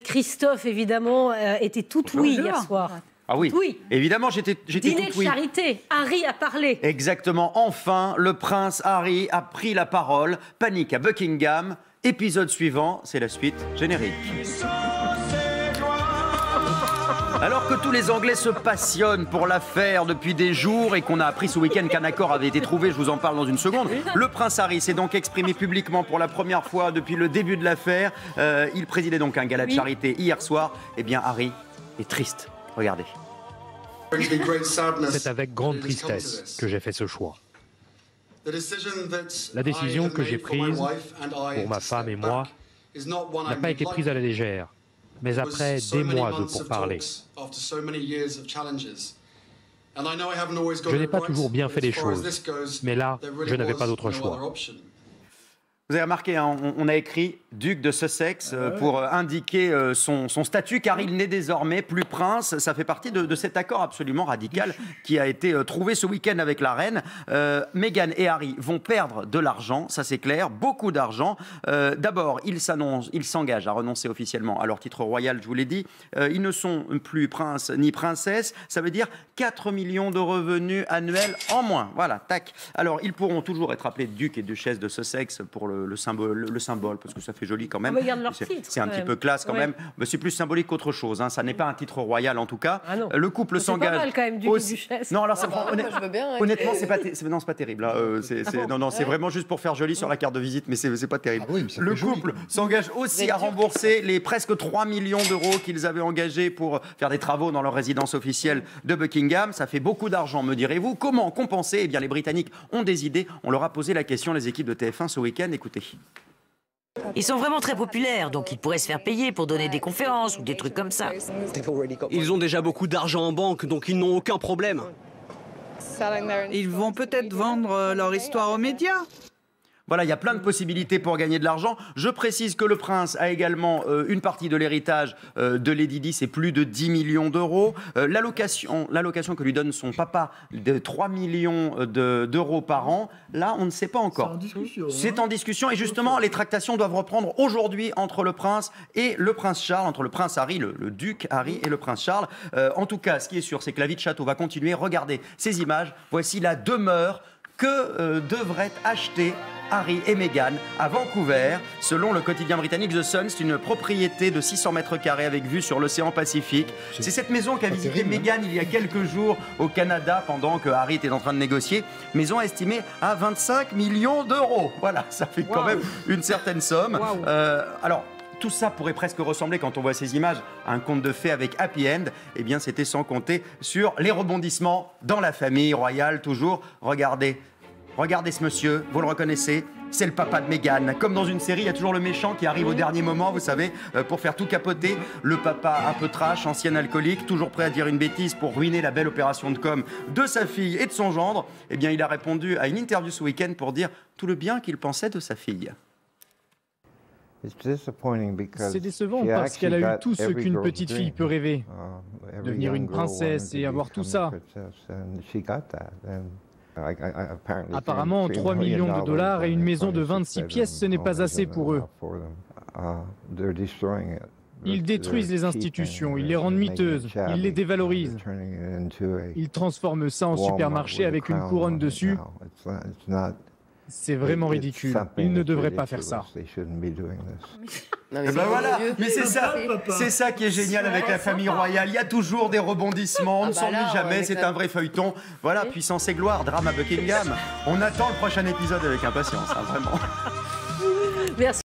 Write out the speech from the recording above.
Christophe, évidemment, était tout oui hier soir. Ah oui, oui. Évidemment, j'étais tout oui. Dîner de charité, Harry a parlé. Exactement, enfin, le prince Harry a pris la parole. Panique à Buckingham. Épisode suivant, c'est la suite générique. Alors que tous les Anglais se passionnent pour l'affaire depuis des jours et qu'on a appris ce week-end qu'un accord avait été trouvé, je vous en parle dans une seconde, le prince Harry s'est donc exprimé publiquement pour la première fois depuis le début de l'affaire. Il présidait donc un gala de charité hier soir. Eh bien, Harry est triste. Regardez. C'est avec grande tristesse que j'ai fait ce choix. La décision que j'ai prise pour ma femme et moi n'a pas été prise à la légère, mais après des mois de pourparlers. Je n'ai pas toujours bien fait les choses, mais là, je n'avais pas d'autre choix. Vous avez remarqué, hein, on a écrit duc de Sussex pour indiquer son statut, car il n'est désormais plus prince. Ça fait partie de cet accord absolument radical qui a été trouvé ce week-end avec la reine. Meghan et Harry vont perdre de l'argent, ça c'est clair, beaucoup d'argent. D'abord, ils s'engagent à renoncer officiellement à leur titre royal, je vous l'ai dit. Ils ne sont plus prince ni princesse. Ça veut dire 4 millions de revenus annuels en moins. Voilà, tac. Alors, ils pourront toujours être appelés duc et duchesse de Sussex pour le symbole, parce que ça fait joli quand même. C'est un petit peu classe quand même, mais c'est plus symbolique qu'autre chose. Hein. Ça n'est pas un titre royal en tout cas. Ah non. Le couple s'engage. C'est pas mal quand même, duc et duchesse. Non, alors honnêtement, c'est pas terrible. Hein. C'est vraiment juste pour faire joli sur la carte de visite, mais c'est pas terrible. Ah oui, le couple s'engage aussi à rembourser les presque 3 millions d'euros qu'ils avaient engagés pour faire des travaux dans leur résidence officielle de Buckingham. Ça fait beaucoup d'argent, me direz-vous. Comment compenser? Eh bien, les Britanniques ont des idées. On leur a posé la question, les équipes de TF1 ce week-end. Écoutez. Ils sont vraiment très populaires, donc ils pourraient se faire payer pour donner des conférences ou des trucs comme ça. Ils ont déjà beaucoup d'argent en banque, donc ils n'ont aucun problème. Ils vont peut-être vendre leur histoire aux médias. Voilà, il y a plein de possibilités pour gagner de l'argent. Je précise que le prince a également une partie de l'héritage de Lady Di, c'est plus de 10 millions d'euros. L'allocation que lui donne son papa de 3 millions d'euros par an, là, on ne sait pas encore. C'est en discussion et justement, les tractations doivent reprendre aujourd'hui entre le prince et le prince Charles, entre le prince Harry, le duc Harry et le prince Charles. En tout cas, ce qui est sûr, c'est que la vie de château va continuer. Regardez ces images. Voici la demeure que devraient acheter Harry et Meghan à Vancouver. Selon le quotidien britannique The Sun, c'est une propriété de 600 mètres carrés avec vue sur l'océan Pacifique. C'est cette maison qu'a visité Meghan il y a quelques jours au Canada pendant que Harry était en train de négocier. Maison estimée à 25 millions d'euros. Voilà, ça fait quand même une certaine somme. Alors, tout ça pourrait presque ressembler, quand on voit ces images, à un conte de fées avec happy end. Eh bien, c'était sans compter sur les rebondissements dans la famille royale, toujours. Regardez ce monsieur, vous le reconnaissez, c'est le papa de Meghan. Comme dans une série, il y a toujours le méchant qui arrive au dernier moment, vous savez, pour faire tout capoter. Le papa un peu trash, ancien alcoolique, toujours prêt à dire une bêtise pour ruiner la belle opération de com de sa fille et de son gendre. Eh bien, il a répondu à une interview ce week-end pour dire tout le bien qu'il pensait de sa fille. C'est décevant parce qu'elle a eu tout ce qu'une petite fille peut rêver. Devenir une princesse et avoir tout ça. Apparemment, 3 millions de dollars et une maison de 26 pièces, ce n'est pas assez pour eux. Ils détruisent les institutions, ils les rendent miteuses, ils les dévalorisent. Ils transforment ça en supermarché avec une couronne dessus. C'est vraiment ridicule. Ils ne devraient pas faire ça. Ben voilà, mais c'est ça qui est génial avec la famille royale. Il y a toujours des rebondissements, on ne s'ennuie jamais, c'est un vrai feuilleton. Voilà, puissance et gloire, drame à Buckingham. On attend le prochain épisode avec impatience, hein, vraiment. Merci.